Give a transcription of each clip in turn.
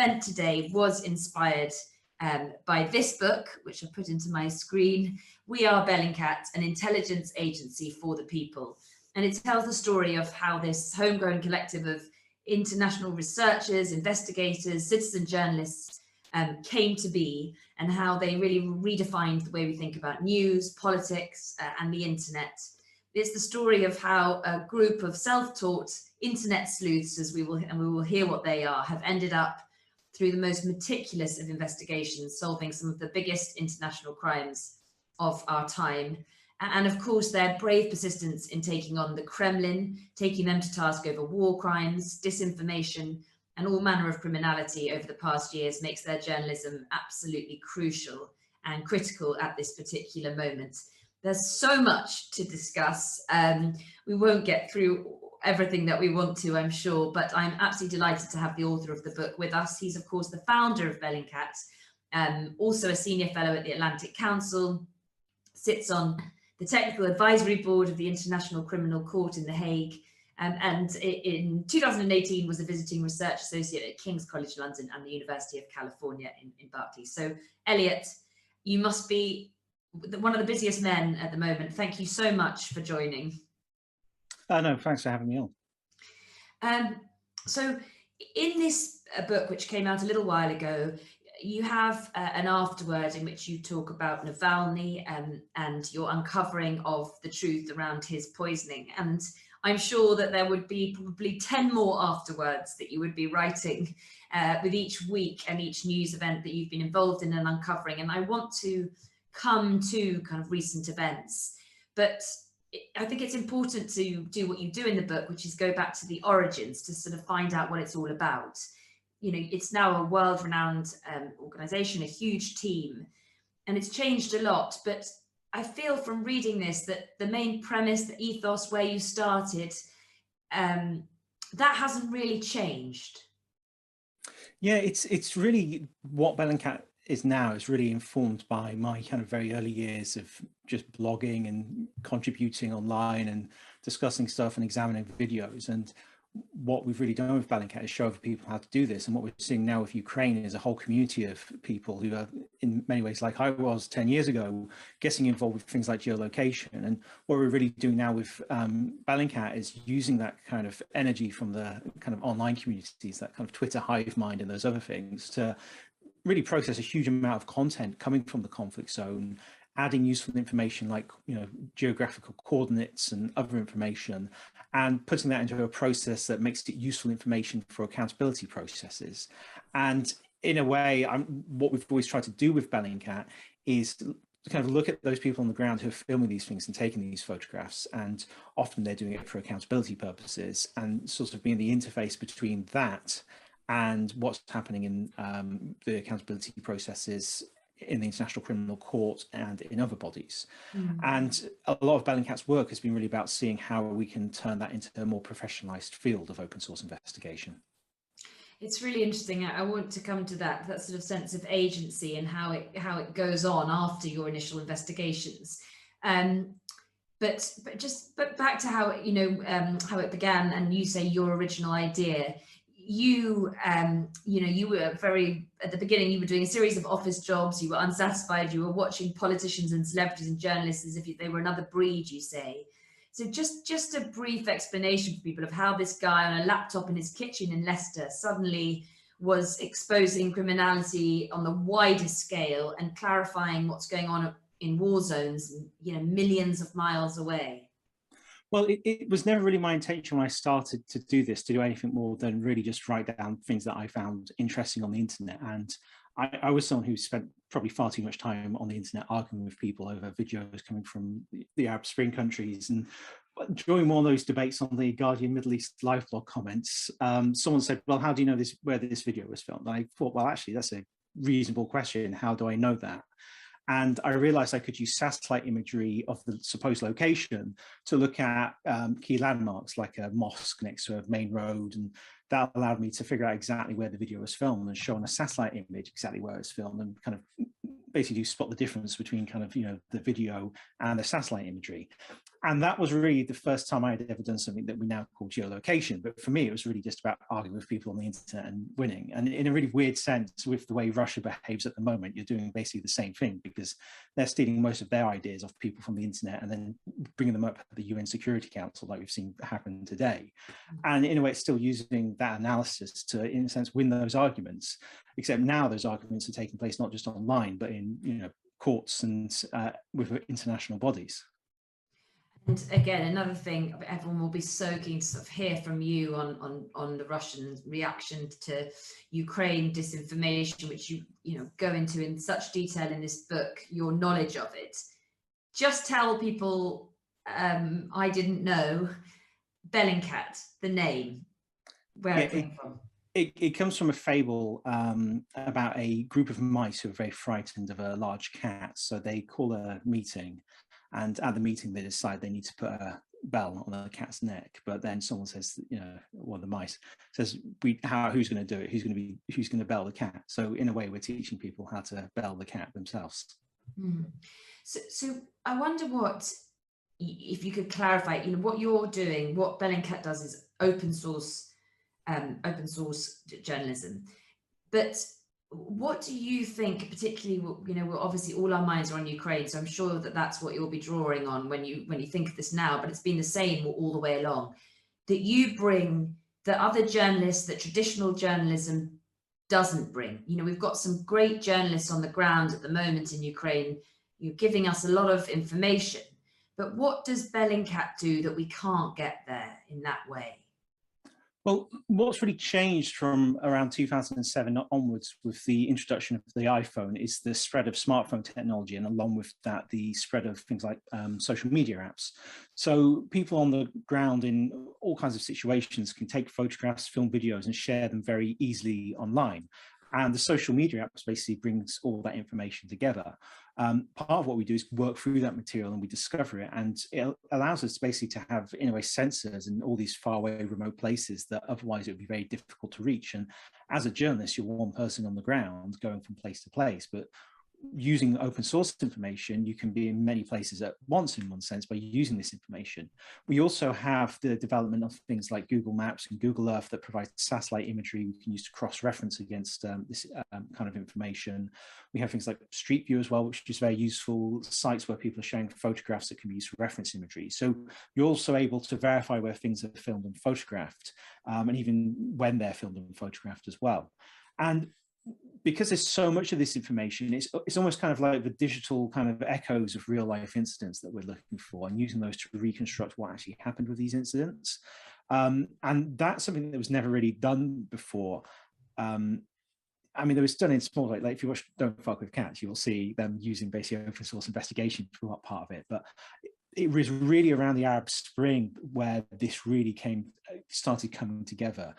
event today was inspired by this book, which I put into my screen, We Are Bellingcat, an intelligence agency for the people. And it tells the story of how this homegrown collective of international researchers, investigators, citizen journalists came to be, and how they really redefined the way we think about news, politics, and the internet. It's the story of how a group of self-taught internet sleuths, and we will hear what they are, have ended up through the most meticulous of investigations, solving some of the biggest international crimes of our time. And of course, their brave persistence in taking on the Kremlin, taking them to task over war crimes, disinformation, and all manner of criminality over the past years makes their journalism absolutely crucial and critical at this particular moment. There's so much to discuss. We won't get through everything that we want to, I'm sure, but I'm absolutely delighted to have the author of the book with us. He's, of course, the founder of Bellingcat, also a senior fellow at the Atlantic Council, sits on the technical advisory board of the International Criminal Court in The Hague, and in 2018 was a visiting research associate at King's College London and the University of California in Berkeley. So, Eliot, you must be one of the busiest men at the moment. Thank you so much for joining. No, thanks for having me on. So in this book, which came out a little while ago, you have an afterword in which you talk about Navalny and your uncovering of the truth around his poisoning. And I'm sure that there would be probably 10 more afterwards that you would be writing with each week and each news event that you've been involved in and uncovering. And I want to come to kind of recent events, but I think it's important to do what you do in the book, which is go back to the origins to sort of find out what it's all about. You know, it's now a world-renowned organization, a huge team, and it's changed a lot. But I feel from reading this that the main premise, the ethos, where you started, that hasn't really changed. Yeah, it's really what Bellingcat is now is really informed by my kind of very early years of just blogging and contributing online and discussing stuff and examining videos. And what we've really done with Bellingcat is show other people how to do this. And what we're seeing now with Ukraine is a whole community of people who are in many ways like I was 10 years ago, getting involved with things like geolocation. And what we're really doing now with Bellingcat is using that kind of energy from the kind of online communities, that kind of Twitter hive mind and those other things, to really process a huge amount of content coming from the conflict zone, adding useful information like, you know, geographical coordinates and other information, and putting that into a process that makes it useful information for accountability processes. And in a way, what we've always tried to do with Bellingcat is to kind of look at those people on the ground who are filming these things and taking these photographs, and often they're doing it for accountability purposes, and sort of being the interface between that and what's happening in the accountability processes in the International Criminal Court and in other bodies. And a lot of Bellingcat's work has been really about seeing how we can turn that into a more professionalized field of open source investigation. It's really interesting. I want to come to that sort of sense of agency and how it goes on after your initial investigations. But back to how how it began, and you say your original idea. You were very, at the beginning, you were doing a series of office jobs, you were unsatisfied, you were watching politicians and celebrities and journalists as if they were another breed, you say. So just a brief explanation for people of how this guy on a laptop in his kitchen in Leicester suddenly was exposing criminality on the widest scale and clarifying what's going on in war zones, millions of miles away. Well, it was never really my intention when I started to do this to do anything more than really just write down things that I found interesting on the internet. And I was someone who spent probably far too much time on the internet arguing with people over videos coming from the Arab Spring countries. And during one of those debates on the Guardian Middle East live blog comments, someone said, well, how do you know where this video was filmed? And I thought, well, actually, that's a reasonable question. How do I know that? And I realized I could use satellite imagery of the supposed location to look at key landmarks like a mosque next to a main road. And that allowed me to figure out exactly where the video was filmed and show on a satellite image exactly where it's filmed, and kind of basically spot the difference between kind of, the video and the satellite imagery. And that was really the first time I had ever done something that we now call geolocation. But for me, it was really just about arguing with people on the internet and winning. And in a really weird sense, with the way Russia behaves at the moment, you're doing basically the same thing, because they're stealing most of their ideas off people from the internet and then bringing them up at the UN Security Council, like we've seen happen today. And in a way, it's still using that analysis to, in a sense, win those arguments. Except now those arguments are taking place not just online, but in courts and with international bodies. And again, another thing, everyone will be so keen to sort of hear from you on the Russian reaction to Ukraine disinformation, which you go into in such detail in this book, your knowledge of it. Just tell people, I didn't know, Bellingcat, the name, where it came from. It comes from a fable about a group of mice who are very frightened of a large cat. So they call a meeting, and at the meeting they decide they need to put a bell on the cat's neck. But then someone says, one of the mice says, who's going to do it? Who's going to bell the cat? So in a way, we're teaching people how to bell the cat themselves. So I wonder if you could clarify, what you're doing. What Bellingcat does is open source journalism, but what do you think, particularly, obviously all our minds are on Ukraine, so I'm sure that that's what you'll be drawing on when you think of this now, but it's been the same all the way along, that you bring that other journalists, that traditional journalism doesn't bring. We've got some great journalists on the ground at the moment in Ukraine. You're giving us a lot of information, but what does Bellingcat do that we can't get there in that way? Well, what's really changed from around 2007 onwards with the introduction of the iPhone is the spread of smartphone technology, and along with that, the spread of things like social media apps. So people on the ground in all kinds of situations can take photographs, film videos, and share them very easily online. And the social media apps basically brings all that information together. Part of what we do is work through that material and we discover it, and it allows us basically to have, in a way, sensors in all these faraway remote places that otherwise it would be very difficult to reach. And as a journalist, you're one person on the ground going from place to place, but using open source information, you can be in many places at once, in one sense, by using this information. We also have the development of things like Google Maps and Google Earth that provide satellite imagery we can use to cross-reference against this kind of information. We have things like Street View as well, which is very useful, sites where people are sharing photographs that can be used for reference imagery. So you're also able to verify where things are filmed and photographed, and even when they're filmed and photographed as well. And because there's so much of this information, it's almost kind of like the digital kind of echoes of real life incidents that we're looking for, and using those to reconstruct what actually happened with these incidents. And that's something that was never really done before. I mean, it was done in small, like if you watch Don't Fuck with Cats, you will see them using basically open source investigation for that part of it. But it was really around the Arab Spring where this really started coming together.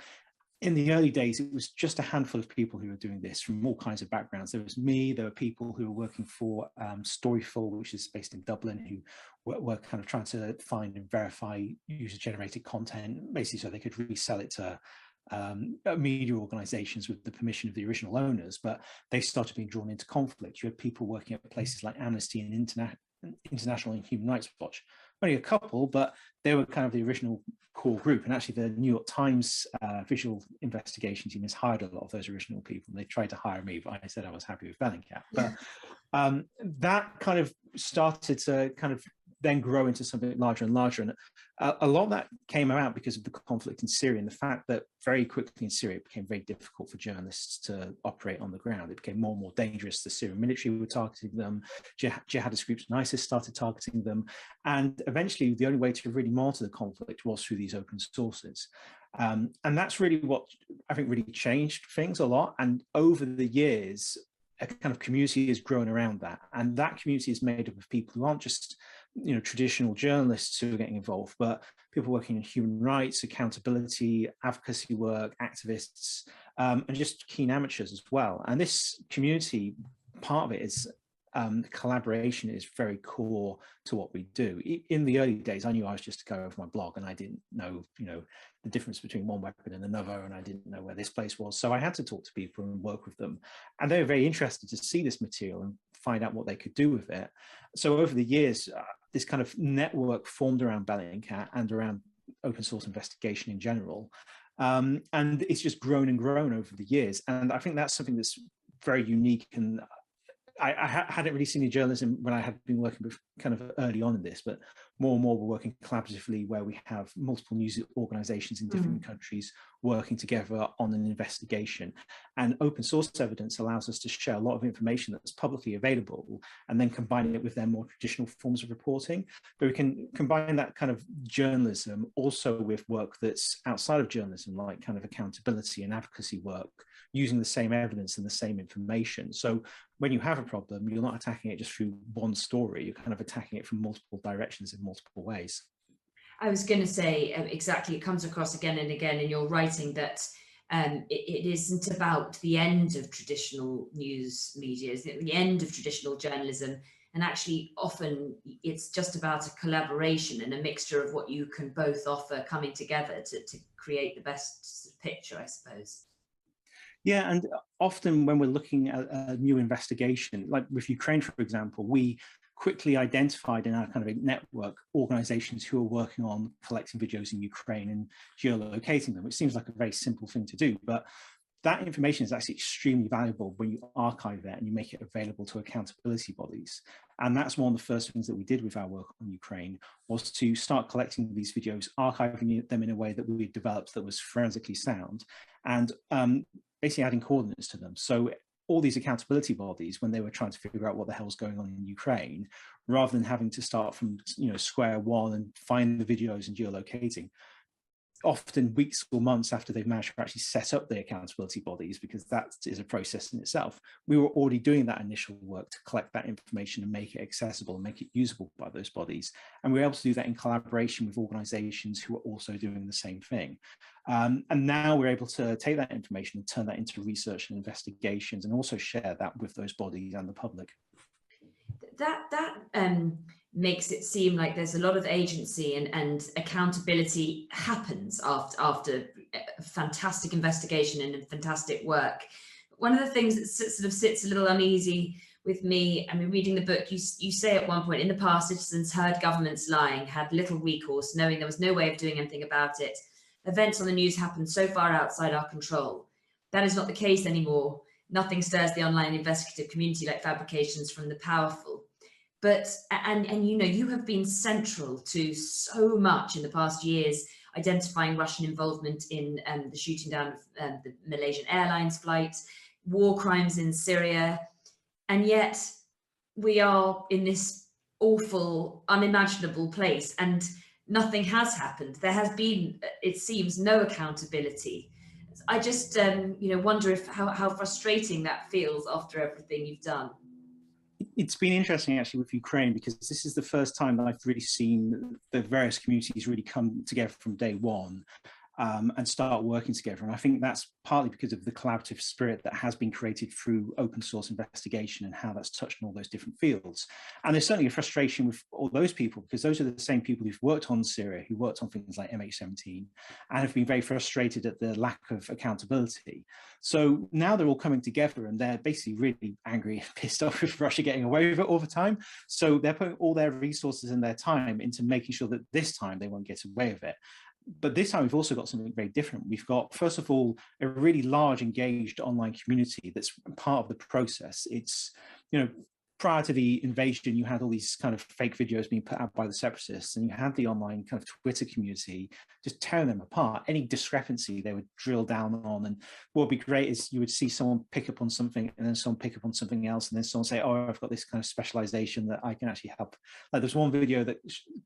In the early days, it was just a handful of people who were doing this from all kinds of backgrounds. There was me, there were people who were working for Storyful, which is based in Dublin, who were kind of trying to find and verify user-generated content, basically so they could resell it to media organizations with the permission of the original owners. But they started being drawn into conflict. You had people working at places like Amnesty and International and Human Rights Watch. Only a couple, but they were kind of the original core group. And actually the New York Times visual investigation team has hired a lot of those original people. They tried to hire me, but I said I was happy with Bellingcat. But that kind of started to kind of then grow into something larger and larger. And a lot of that came about because of the conflict in Syria, and the fact that very quickly in Syria, it became very difficult for journalists to operate on the ground. It became more and more dangerous. The Syrian military were targeting them. Jihadist groups and ISIS started targeting them. And eventually, the only way to really monitor the conflict was through these open sources. And that's really what I think really changed things a lot. And over the years, a kind of community has grown around that. And that community is made up of people who aren't just traditional journalists who are getting involved, but people working in human rights, accountability, advocacy work, activists, and just keen amateurs as well. And this community, part of it is collaboration is very core to what we do. In the early days, I knew I was just a guy with my blog, and I didn't know, the difference between one weapon and another, and I didn't know where this place was. So I had to talk to people and work with them, and they were very interested to see this material and find out what they could do with it. So over the years, this kind of network formed around Bellingcat and around open source investigation in general. And it's just grown and grown over the years. And I think that's something that's very unique. And I hadn't really seen the journalism when I had been working with kind of early on in this, but more and more we're working collaboratively where we have multiple news organizations in different countries working together on an investigation. And open source evidence allows us to share a lot of information that's publicly available and then combine it with their more traditional forms of reporting. But we can combine that kind of journalism also with work that's outside of journalism, like kind of accountability and advocacy work, using the same evidence and the same information. So when you have a problem, you're not attacking it just through one story, you're kind of attacking it from multiple directions in multiple ways. I was going to say exactly, it comes across again and again in your writing that it isn't about the end of traditional news media, it's the end of traditional journalism. And actually, often it's just about a collaboration and a mixture of what you can both offer coming together to create the best picture, I suppose. Yeah, and often when we're looking at a new investigation, like with Ukraine, for example, we quickly identified in our kind of network organizations who are working on collecting videos in Ukraine and geolocating them, which seems like a very simple thing to do. But that information is actually extremely valuable when you archive it and you make it available to accountability bodies. And that's one of the first things that we did with our work on Ukraine, was to start collecting these videos, archiving them in a way that we had developed that was forensically sound, and basically adding coordinates to them. So all these accountability bodies, when they were trying to figure out what the hell's going on in Ukraine, rather than having to start from square one and find the videos and geolocating, often weeks or months after they've managed to actually set up the accountability bodies, because that is a process in itself, we were already doing that initial work to collect that information and make it accessible and make it usable by those bodies. And we were able to do that in collaboration with organizations who are also doing the same thing. And now we're able to take that information and turn that into research and investigations, and also share that with those bodies and the public. That makes it seem like there's a lot of agency and accountability happens after fantastic investigation and fantastic work. One of the things that sort of sits a little uneasy with me, I mean, reading the book, you say at one point, in the past, citizens heard governments lying, had little recourse, knowing there was no way of doing anything about it. Events on the news happened so far outside our control. That is not the case anymore. Nothing stirs the online investigative community like fabrications from the powerful. But, and you have been central to so much in the past years, identifying Russian involvement in the shooting down of the Malaysian Airlines flight, war crimes in Syria. And yet we are in this awful, unimaginable place, and nothing has happened. There has been, it seems, no accountability. I just, wonder how frustrating that feels after everything you've done. It's been interesting actually with Ukraine, because this is the first time that I've really seen the various communities really come together from day one and start working together. And I think that's partly because of the collaborative spirit that has been created through open source investigation and how that's touched on all those different fields. And there's certainly a frustration with all those people, because those are the same people who've worked on Syria, who worked on things like MH17, and have been very frustrated at the lack of accountability. So now they're all coming together and they're basically really angry and pissed off with Russia getting away with it all the time. So they're putting all their resources and their time into making sure that this time they won't get away with it. But this time we've also got something very different. We've got, first of all, a really large engaged online community that's part of the process. It's, prior to the invasion, you had all these kind of fake videos being put out by the separatists, and you had the online kind of Twitter community just tearing them apart. Any discrepancy they would drill down on. And what would be great is you would see someone pick up on something and then someone pick up on something else, and then someone say, oh, I've got this kind of specialization that I can actually help. Like there's one video that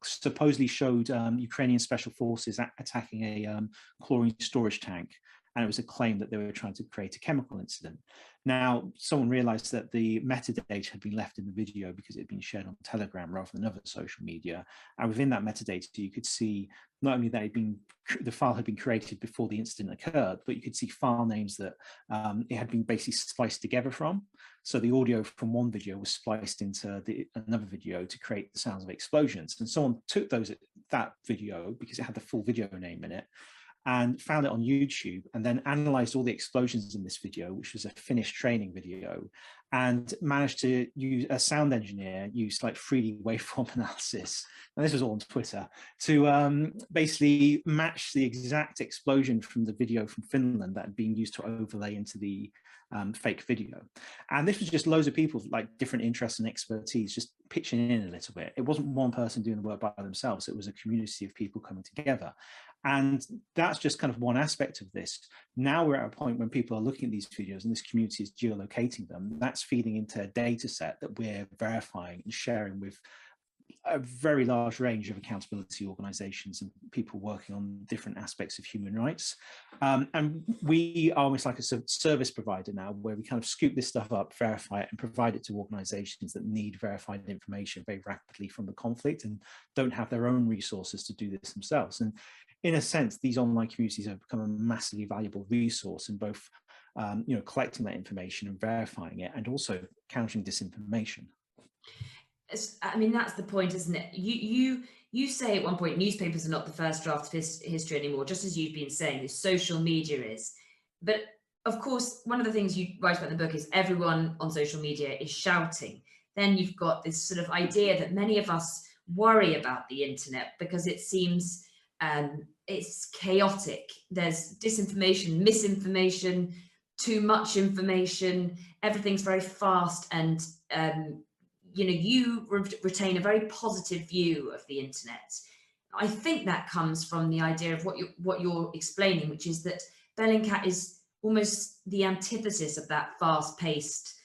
supposedly showed Ukrainian special forces attacking a chlorine storage tank. And it was a claim that they were trying to create a chemical incident. Now, someone realized that the metadata had been left in the video because it had been shared on Telegram rather than other social media. And within that metadata, you could see not only that the file had been created before the incident occurred, but you could see file names that it had been basically spliced together from. So the audio from one video was spliced into another video to create the sounds of explosions. And someone took that video because it had the full video name in it, and found it on YouTube, and then analyzed all the explosions in this video, which was a Finnish training video, and managed to use a sound engineer, use like 3D waveform analysis, and this was all on Twitter, to basically match the exact explosion from the video from Finland that had been used to overlay into the fake video. And this was just loads of people with like different interests and expertise just pitching in a little bit. It wasn't one person doing the work by themselves, it was a community of people coming together. And that's just kind of one aspect of this. Now we're at a point when people are looking at these videos and this community is geolocating them. That's feeding into a data set that we're verifying and sharing with a very large range of accountability organizations and people working on different aspects of human rights. And we are almost like a service provider now, where we kind of scoop this stuff up, verify it, and provide it to organizations that need verified information very rapidly from the conflict and don't have their own resources to do this themselves. And in a sense, these online communities have become a massively valuable resource in both collecting that information and verifying it, and also countering disinformation. I mean, that's the point, isn't it? You say at one point, newspapers are not the first draft of history anymore, just as you've been saying, social media is. But of course, one of the things you write about in the book is everyone on social media is shouting. Then you've got this sort of idea that many of us worry about the internet because it seems it's chaotic. There's disinformation, misinformation, too much information. Everything's very fast, and you retain a very positive view of the internet. I think that comes from the idea of what you're explaining, which is that Bellingcat is almost the antithesis of that fast-paced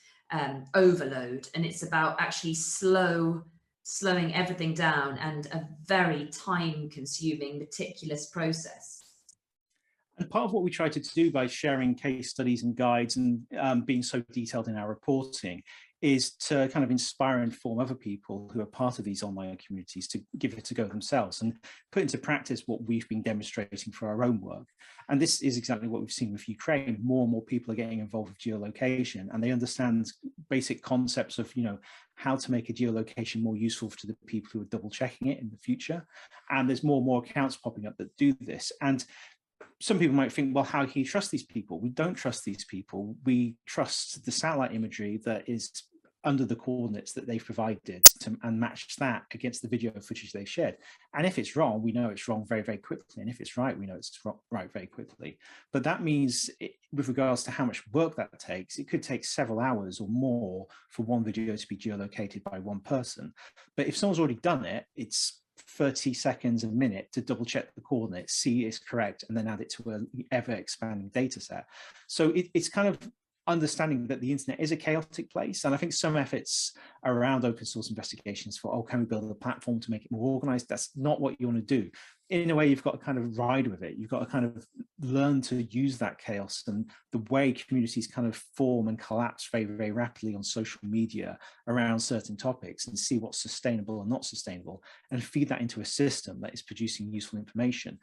overload, and it's about actually slowing everything down and a very time-consuming, meticulous process. And part of what we try to do by sharing case studies and guides and being so detailed in our reporting is to kind of inspire and inform other people who are part of these online communities to give it a go themselves and put into practice what we've been demonstrating for our own work. And this is exactly what we've seen with Ukraine. More and more people are getting involved with geolocation, and they understand basic concepts of, how to make a geolocation more useful to the people who are double checking it in the future. And there's more and more accounts popping up that do this. And some people might think, well, how can you trust these people? We don't trust these people. We trust the satellite imagery that is under the coordinates that they've provided and match that against the video footage they shared. And if it's wrong, we know it's wrong very, very quickly. And if it's right, we know it's right very quickly. But that means with regards to how much work that takes, it could take several hours or more for one video to be geolocated by one person. But if someone's already done it, it's 30 seconds a minute to double check the coordinates, see it's correct, and then add it to an ever expanding data set. So it's kind of understanding that the internet is a chaotic place. And I think some efforts around open source investigations for, can we build a platform to make it more organized? That's not what you want to do. In a way, you've got to kind of ride with it. You've got to kind of learn to use that chaos and the way communities kind of form and collapse very, very rapidly on social media around certain topics, and see what's sustainable and not sustainable, and feed that into a system that is producing useful information.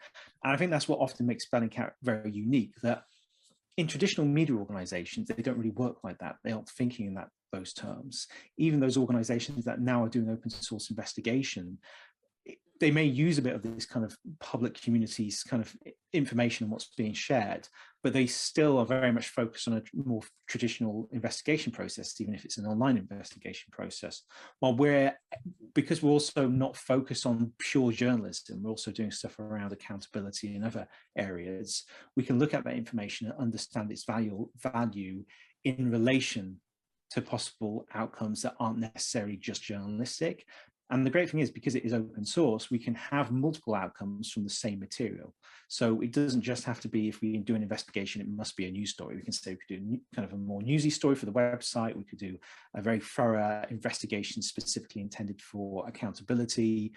And I think that's what often makes Bellingcat very unique, that in traditional media organizations, they don't really work like that. They aren't thinking in those terms. Even those organizations that now are doing open source investigation, they may use a bit of this kind of public communities kind of information and what's being shared, but they still are very much focused on a more traditional investigation process, even if it's an online investigation process. While because we're also not focused on pure journalism, we're also doing stuff around accountability in other areas, we can look at that information and understand its value in relation to possible outcomes that aren't necessarily just journalistic. And the great thing is, because it is open source, we can have multiple outcomes from the same material. So it doesn't just have to be, if we do an investigation, it must be a news story. We can say we could do kind of a more newsy story for the website. We could do a very thorough investigation specifically intended for accountability.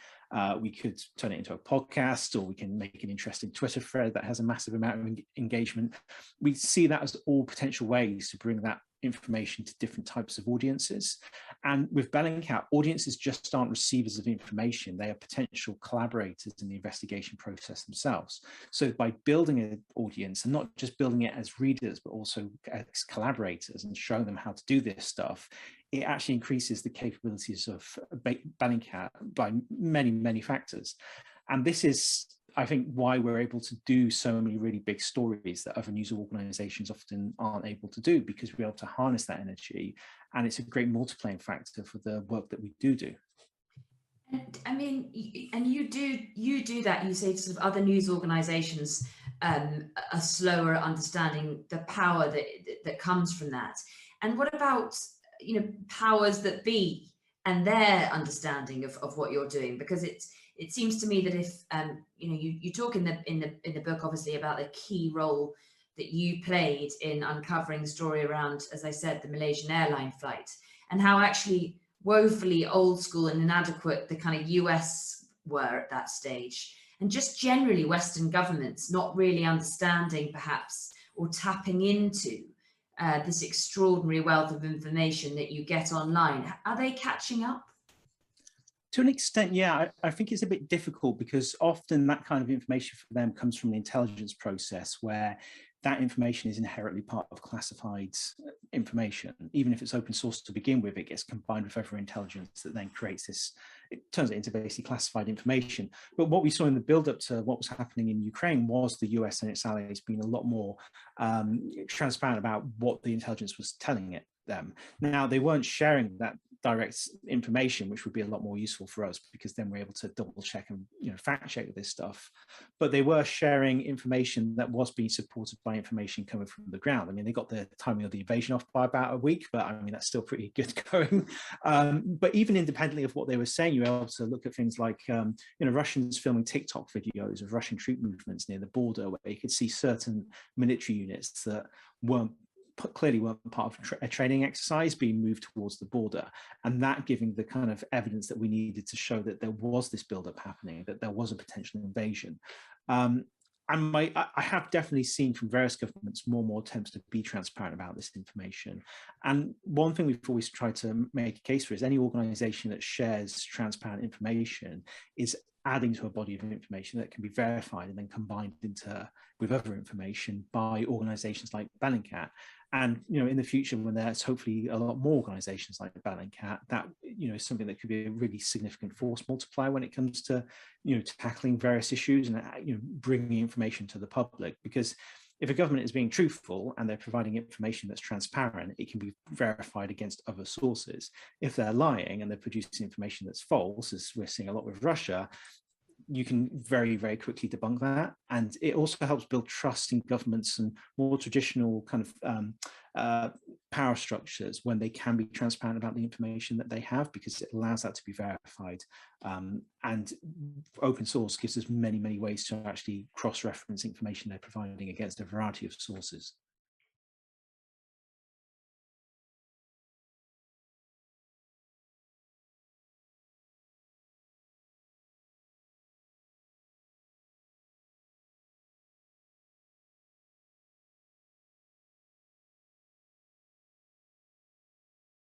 We could turn it into a podcast, or we can make an interesting Twitter thread that has a massive amount of engagement. We see that as all potential ways to bring that information to different types of audiences. And with Bellingcat, audiences just aren't receivers of information. They are potential collaborators in the investigation process themselves. So by building an audience, and not just building it as readers, but also as collaborators, and showing them how to do this stuff, it actually increases the capabilities of Bellingcat by many, many factors. And this is I think why we're able to do so many really big stories that other news organizations often aren't able to do, because we're able to harness that energy, and it's a great multiplying factor for the work that we do. And I mean, and you do that. You say sort of other news organisations are slower at understanding the power that comes from that. And what about, you know, powers that be and their understanding of what you're doing? Because it seems to me that if you know, you talk in the book obviously about the key role that you played in uncovering the story around, as I said, the Malaysian airline flight, and how actually woefully old school and inadequate the kind of US were at that stage, and just generally Western governments not really understanding perhaps or tapping into this extraordinary wealth of information that you get online. Are they catching up? To an extent, yeah. I think it's a bit difficult, because often that kind of information for them comes from the intelligence process, where that information is inherently part of classified information. Even if it's open source to begin with, it gets combined with other intelligence that then creates this, it turns it into basically classified information. But what we saw in the build-up to what was happening in Ukraine was the US and its allies being a lot more transparent about what the intelligence was telling them. Now, they weren't sharing that direct information, which would be a lot more useful for us, because then we're able to double check and, you know, fact check this stuff. But they were sharing information that was being supported by information coming from the ground. I mean, they got the timing of the invasion off by about a week, but I mean, that's still pretty good going. But even independently of what they were saying, you were able to look at things like, you know, Russians filming TikTok videos of Russian troop movements near the border, where you could see certain military units that clearly weren't part of a training exercise being moved towards the border, and that giving the kind of evidence that we needed to show that there was this buildup happening, that there was a potential invasion. And I have definitely seen from various governments more and more attempts to be transparent about this information. And one thing we've always tried to make a case for is any organization that shares transparent information is adding to a body of information that can be verified and then combined with other information by organizations like Bellingcat. And, you know, in the future, when there's hopefully a lot more organizations like Bellingcat, that, you know, is something that could be a really significant force multiplier when it comes to, you know, tackling various issues and, you know, bringing information to the public. Because if a government is being truthful and they're providing information that's transparent, it can be verified against other sources. If they're lying and they're producing information that's false, as we're seeing a lot with Russia, you can very, very quickly debunk that. And it also helps build trust in governments and more traditional kind of power structures when they can be transparent about the information that they have, because it allows that to be verified. And open source gives us many, many ways to actually cross-reference information they're providing against a variety of sources.